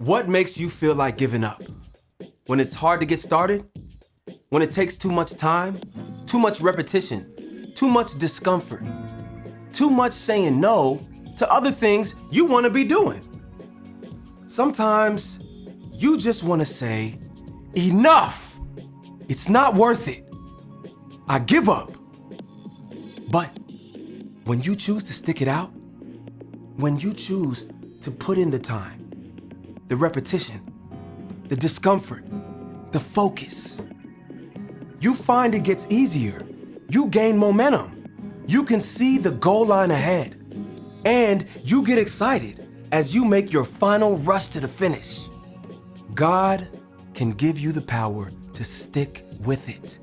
What makes you feel like giving up? When it's hard to get started? When it takes too much time? Too much repetition? Too much discomfort? Too much saying no to other things you want to be doing? Sometimes you just want to say, enough! It's not worth it. I give up. But when you choose to stick it out, when you choose to put in the time, the repetition, the discomfort, the focus, you find it gets easier. You gain momentum. You can see the goal line ahead. And you get excited as you make your final rush to the finish. God can give you the power to stick with it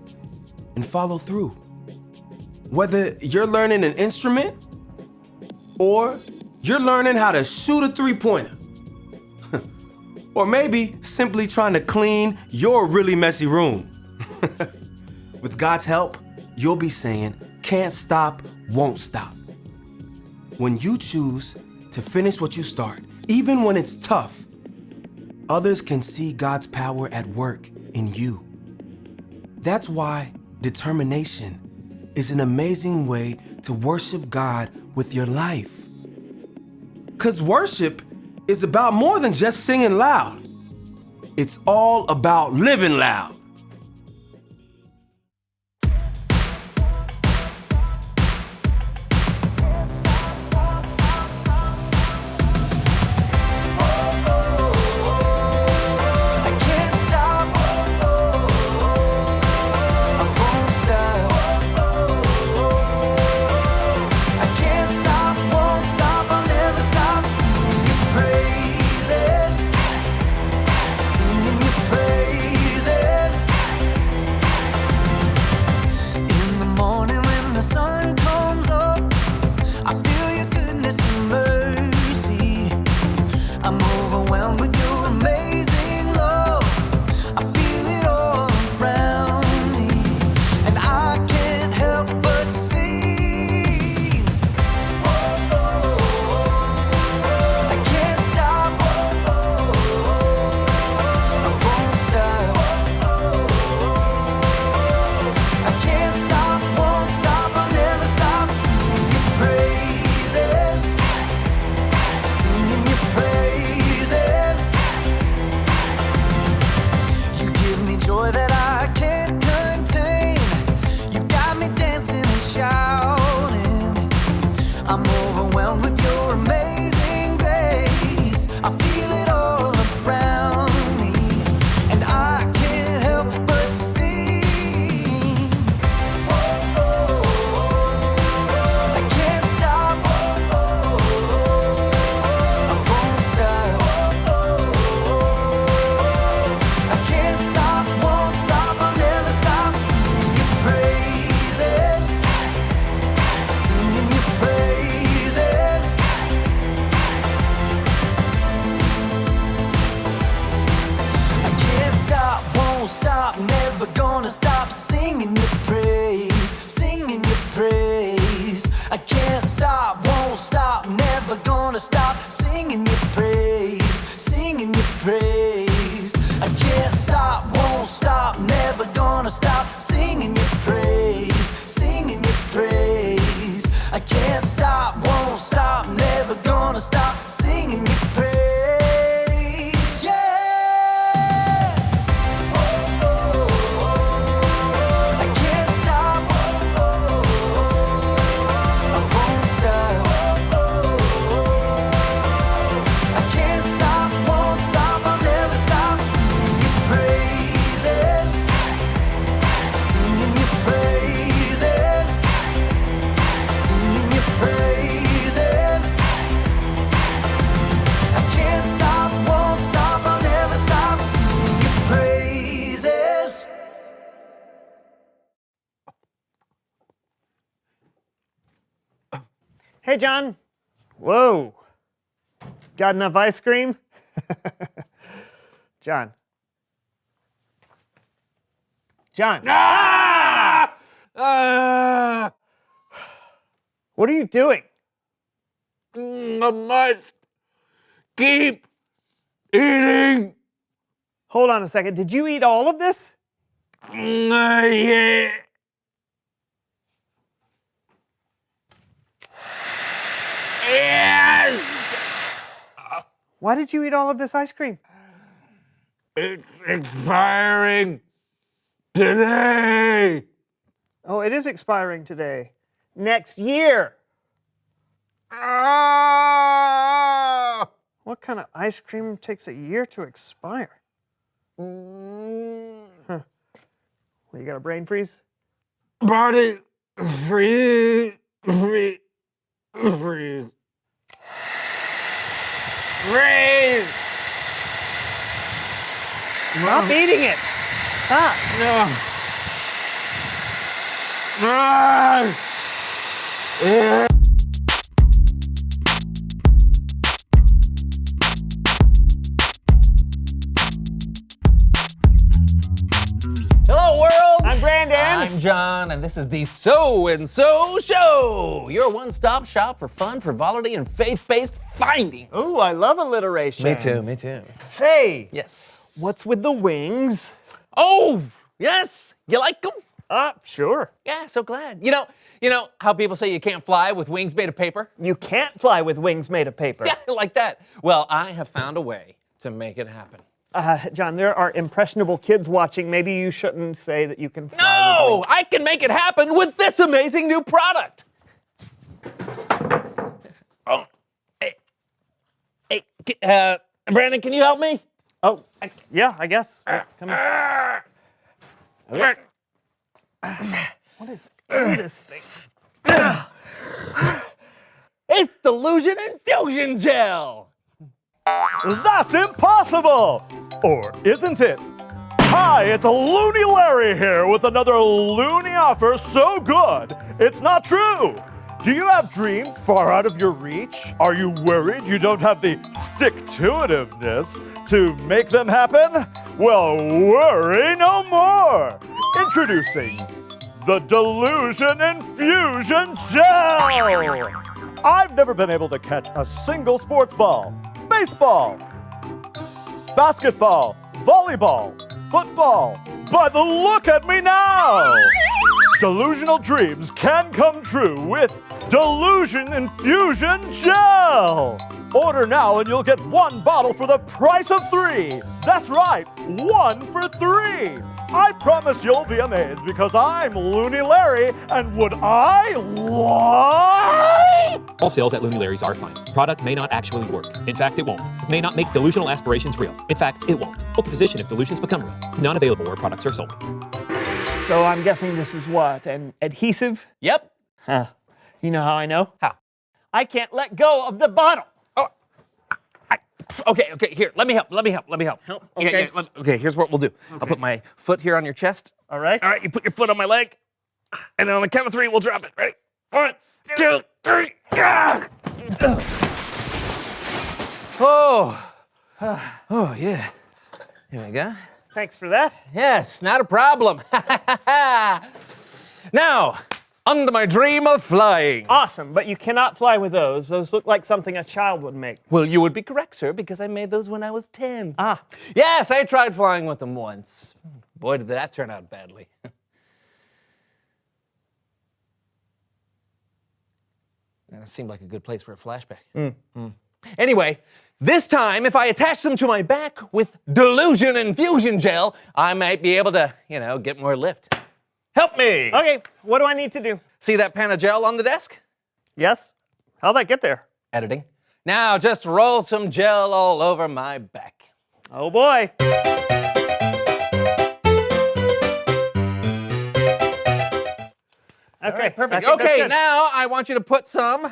and follow through. Whether you're learning an instrument or you're learning how to shoot a three-pointer, or maybe simply trying to clean your really messy room. With God's help, you'll be saying, can't stop, won't stop. When you choose to finish what you start, even when it's tough, others can see God's power at work in you. That's why determination is an amazing way to worship God with your life. 'Cause worship is about more than just singing loud. It's all about living loud. Hey, John. Whoa. Got enough ice cream? John. John. Ah! What are you doing? I must keep eating. Hold on a second. Did you eat all of this? Yeah. Yes. Why did you eat all of this ice cream? It's expiring today. Oh, it is expiring today. Next year. Ah! What kind of ice cream takes a year to expire? Huh. Well, you got a brain freeze? Body freeze. Freeze. Freeze. Freeze. Stop eating it. Stop. No. Ah! Yeah. Hello, world! I'm Brandon. I'm John, and this is the So and So Show, your one-stop shop for fun, frivolity, and faith-based findings. Ooh, I love alliteration. Me too. Say, Yes. what's with the wings? Oh, yes. You like them? Sure. Yeah, so glad. You know how people say you can't fly with wings made of paper? You can't fly with wings made of paper. Yeah, like that. Well, I have found a way to make it happen. John, there are impressionable kids watching. Maybe you shouldn't say that you can fly with No, wings. I can make it happen with this amazing new product. Oh, hey, Brandon, can you help me? Oh, yeah, I guess. Come on. Okay. What is this thing? It's Delusion Infusion Gel. That's impossible! Or isn't it? Hi, it's Loony Larry here with another loony offer so good, it's not true! Do you have dreams far out of your reach? Are you worried you don't have the stick-to-itiveness to make them happen? Well, worry no more! Introducing the Delusion Infusion Gel! I've never been able to catch a single sports ball. Baseball, basketball, volleyball, football. But look at me now! Delusional dreams can come true with Delusion Infusion Gel! Order now and you'll get one bottle for the price of 3. That's right, 1 for 3. I promise you'll be amazed because I'm Loony Larry, and would I lie? All sales at Loony Larry's are fine. Product may not actually work. In fact, it won't. May not make delusional aspirations real. In fact, it won't. Multi-position if delusions become real. Not available where products are sold. So I'm guessing this is what? An adhesive? Yep. Huh. You know how I know? How? I can't let go of the bottle. Okay, here, let me help. Help, okay. Okay, here's what we'll do. I'll put my foot here on your chest. All right. All right, you put your foot on my leg, and then on the count of 3, we'll drop it. Ready? 1, 2, 3. Ah! Oh, yeah. Here we go. Thanks for that. Yes, not a problem. Now, on to my dream of flying. Awesome, but you cannot fly with those. Those look like something a child would make. Well, you would be correct, sir, because I made those when I was 10. Ah. Yes, I tried flying with them once. Boy, did that turn out badly. That seemed like a good place for a flashback. Anyway, this time, if I attach them to my back with Delusion Infusion Gel, I might be able to, get more lift. Help me! Okay, what do I need to do? See that pan of gel on the desk? Yes? How'd that get there? Editing. Now just roll some gel all over my back. Oh boy. Okay, Perfect. I think that's Okay, good. now I want you to put some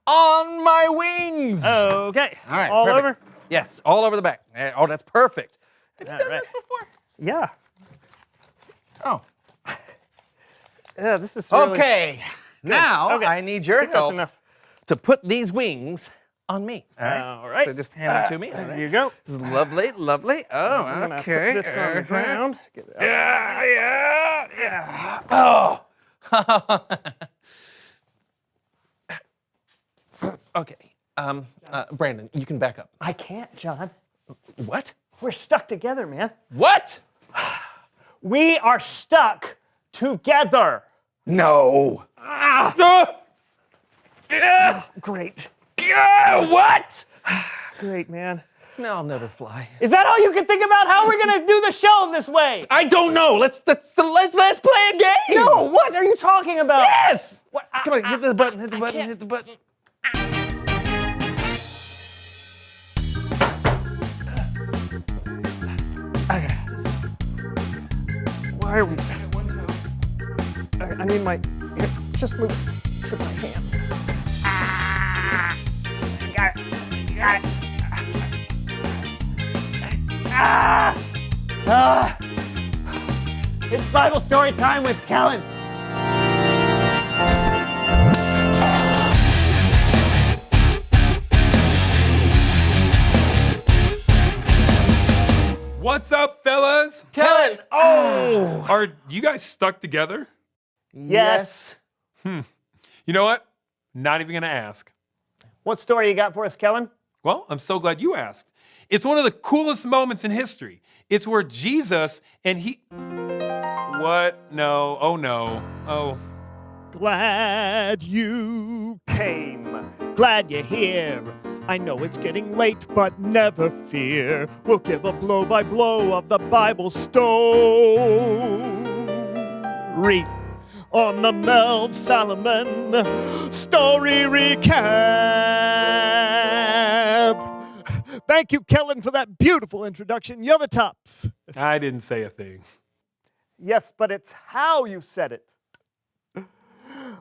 on my wings. Okay. All right. All perfect. over? Yes, all over the back. Oh, that's perfect. Have you All done right. this before? Yeah. Oh. Yeah, this is really... Okay. Now Okay. I need your I think that's help enough. to put these wings on me. All right. All right. So just hand them to me. All There right. you go. Lovely, lovely. Oh, I'm gonna okay. put this on the ground. Get it out. Yeah. Oh. Okay. Brandon, you can back up. I can't, John. What? We're stuck together, man. What? We are stuck together. No. Great. What? Great, man. No, I'll never fly. Is that all you can think about? How are we gonna do the show this way? I don't know. Let's play a game. No, what are you talking about? Yes. What? Come on, hit the button. Hit the button. Hit the button. Why are we? I need my. Here, just move it to my hand. Got it. Got it. It's Bible story time with Kellen. What's up, fellas? Kellen. Oh. Are you guys stuck together? Yes. You know what? Not even gonna ask. What story you got for us, Kellen? Well, I'm so glad you asked. It's one of the coolest moments in history. It's where Jesus and he. What? No. Oh no. Oh. Glad you came. Glad you're here. I know it's getting late, but never fear. We'll give a blow-by-blow of the Bible story on the Melv Solomon Story Recap. Thank you, Kellen, for that beautiful introduction. You're the tops. I didn't say a thing. Yes, but it's how you said it.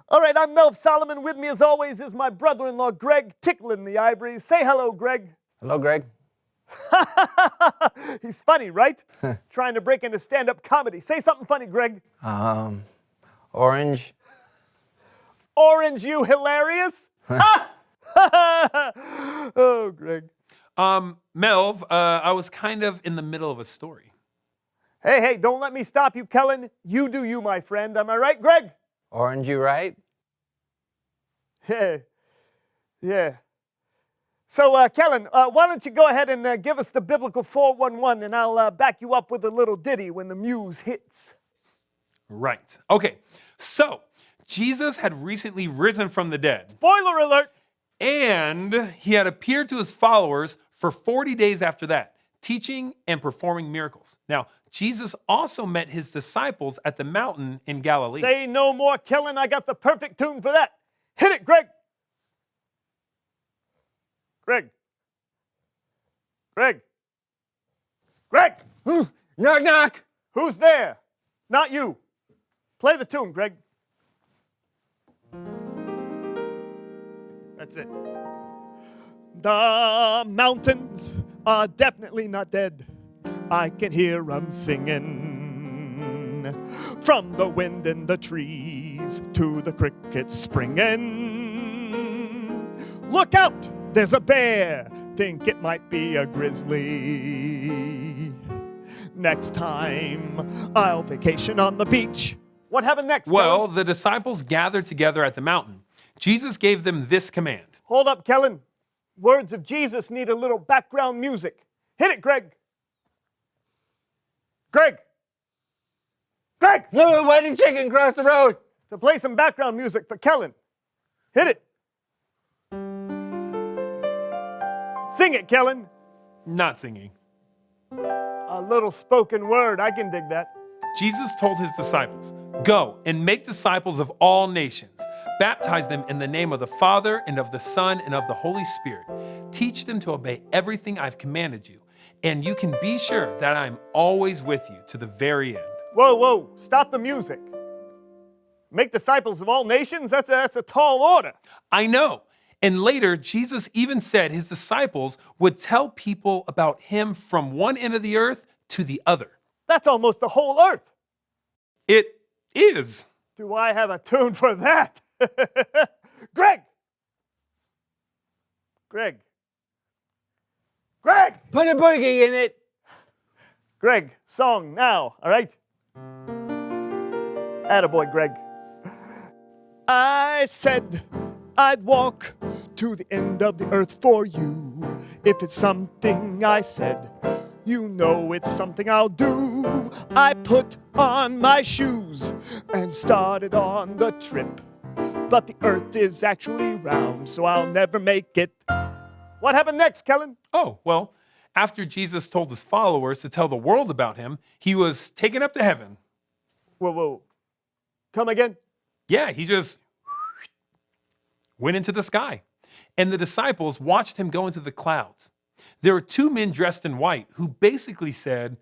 All right, I'm Melv Solomon. With me, as always, is my brother-in-law, Greg, tickling the ivories. Say hello, Greg. Hello, Greg. He's funny, right? Trying to break into stand-up comedy. Say something funny, Greg. Orange. Orange, you hilarious? Oh, Greg. Melv, I was kind of in the middle of a story. Hey, don't let me stop you, Kellen. You do you, my friend. Am I right, Greg? Orange, you right? Yeah. So, Kellen, why don't you go ahead and give us the biblical 411, and I'll back you up with a little ditty when the muse hits. Right. Okay. So, Jesus had recently risen from the dead. Spoiler alert! And he had appeared to his followers for 40 days after that, teaching and performing miracles. Now, Jesus also met his disciples at the mountain in Galilee. Say no more, Kellen. I got the perfect tune for that. Hit it, Greg. Greg. Knock, knock. Who's there? Not you. Play the tune, Greg. That's it. The mountains are definitely not dead. I can hear 'em singing. From the wind in the trees to the crickets springing. Look out, there's a bear. Think it might be a grizzly. Next time, I'll vacation on the beach. What happened next, Well, Kellen? the disciples gathered together at the mountain. Jesus gave them this command. Hold up, Kellen. Words of Jesus need a little background music. Hit it, Greg. Greg! No, why did chicken cross the road? To play some background music for Kellen. Hit it. Sing it, Kellen. Not singing. A little spoken word. I can dig that. Jesus told his disciples, "Go and make disciples of all nations. Baptize them in the name of the Father and of the Son and of the Holy Spirit. Teach them to obey everything I've commanded you. And you can be sure that I'm always with you to the very end." Whoa. Stop the music. Make disciples of all nations? That's a tall order. I know. And later, Jesus even said his disciples would tell people about him from one end of the earth to the other. That's almost the whole earth. It is. Do I have a tune for that? Greg! Put a boogie in it. Greg, song now, all right? Attaboy, Greg. I said I'd walk to the end of the earth for you. If it's something I said, you know it's something I'll do. I put on my shoes and started on the trip. But the earth is actually round, so I'll never make it. What happened next, Kellen? Oh, well, after Jesus told his followers to tell the world about him, he was taken up to heaven. Whoa. Come again? Yeah, he just went into the sky. And the disciples watched him go into the clouds. There were two men dressed in white who basically said,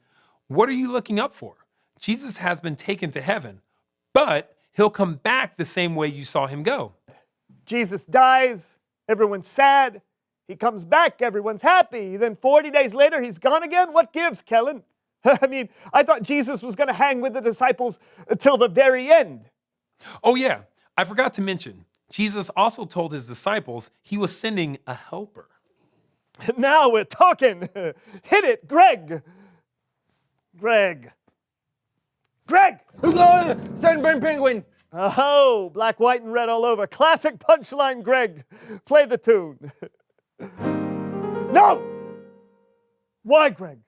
"What are you looking up for? Jesus has been taken to heaven, but he'll come back the same way you saw him go." Jesus dies, everyone's sad. He comes back, everyone's happy. Then 40 days later, he's gone again? What gives, Kellen? I mean, I thought Jesus was going to hang with the disciples till the very end. Oh yeah, I forgot to mention, Jesus also told his disciples he was sending a helper. Now we're talking. Hit it, Greg. Greg. Sunburned penguin. Oh, black, white, and red all over. Classic punchline, Greg. Play the tune. No! Why, Greg?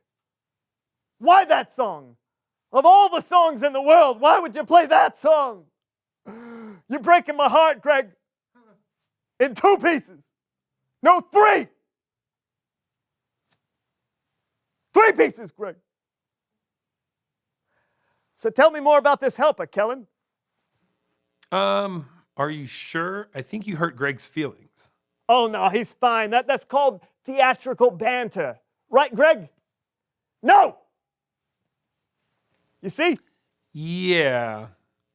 Why that song? Of all the songs in the world, why would you play that song? You're breaking my heart, Greg. In 2 pieces. No, 3. 3 pieces, Greg. So tell me more about this helper, Kellen. Are you sure? I think you hurt Greg's feelings. Oh, no, he's fine. That's called theatrical banter. Right, Greg? No! You see? Yeah.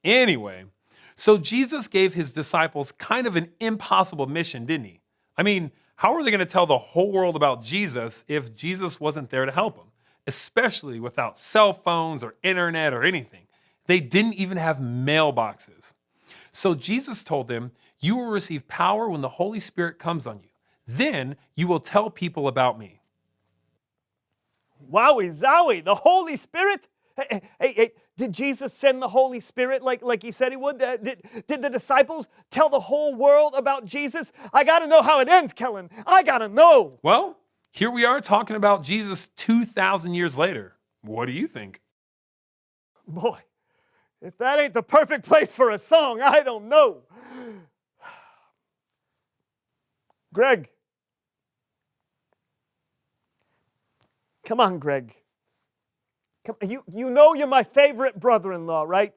Anyway, so Jesus gave his disciples kind of an impossible mission, didn't he? I mean, how are they going to tell the whole world about Jesus if Jesus wasn't there to help them? Especially without cell phones or internet or anything. They didn't even have mailboxes. So Jesus told them, "You will receive power when the Holy Spirit comes on you. Then you will tell people about me." Wowie zowie, the Holy Spirit? Hey, did Jesus send the Holy Spirit like he said he would? Did the disciples tell the whole world about Jesus? I gotta know how it ends, Kellen. I gotta know. Well, here we are talking about Jesus 2,000 years later. What do you think? Boy, if that ain't the perfect place for a song, I don't know. Greg. Come on, Greg. Come, you know you're my favorite brother-in-law, right?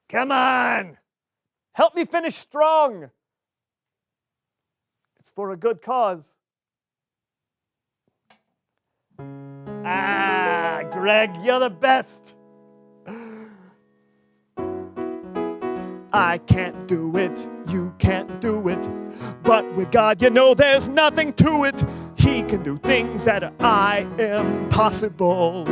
Come on. Help me finish strong. It's for a good cause. Ah, Greg, you're the best. I can't do it, you can't do it. But with God, you know there's nothing to it. He can do things that are impossible.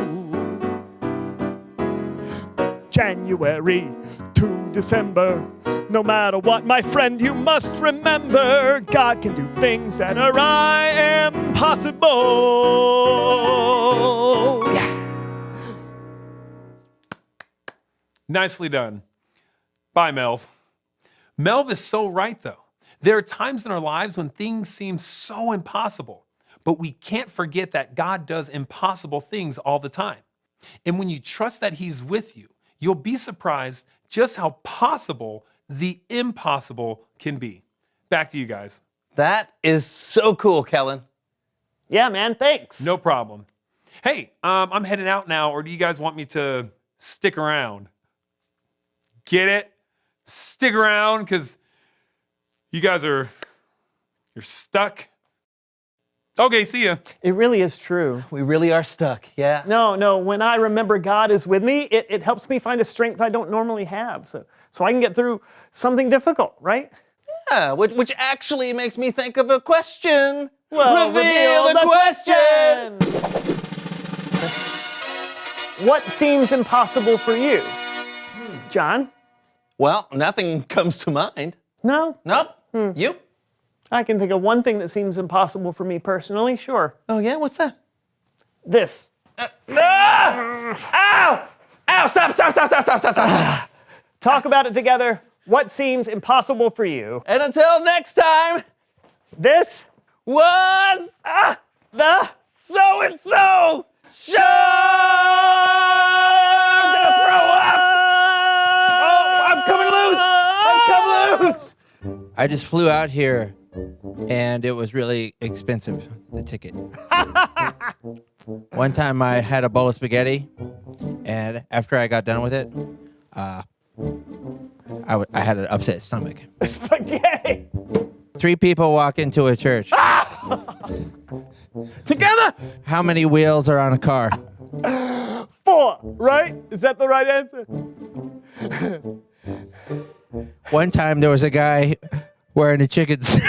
January to December, no matter what, my friend, you must remember, God can do things that are impossible. Yeah. Nicely done. Bye, Melv. Melv is so right, though. There are times in our lives when things seem so impossible, but we can't forget that God does impossible things all the time. And when you trust that He's with you, you'll be surprised just how possible the impossible can be. Back to you guys. That is so cool, Kellen. Yeah, man, thanks. No problem. Hey, I'm heading out now, or do you guys want me to stick around? Get it? Stick around, because you guys you're stuck. Okay, see ya. It really is true. We really are stuck, yeah. No, when I remember God is with me, it helps me find a strength I don't normally have. So I can get through something difficult, right? Yeah, which actually makes me think of a question. Well, reveal the question! What seems impossible for you? John? Well, nothing comes to mind. No? Nope. You? I can think of one thing that seems impossible for me personally, sure. Oh, yeah? What's that? This. Ow! Ow! Stop! Talk about it together. What seems impossible for you? And until next time, This was the so-and-so show! I'm gonna throw up! Oh, I'm coming loose! I just flew out here, and it was really expensive, the ticket. One time I had a bowl of spaghetti, and after I got done with it, I had an upset stomach. spaghetti. 3 people walk into a church. Together. How many wheels are on a car? 4, right? Is that the right answer? One time there was a guy wearing a chicken suit.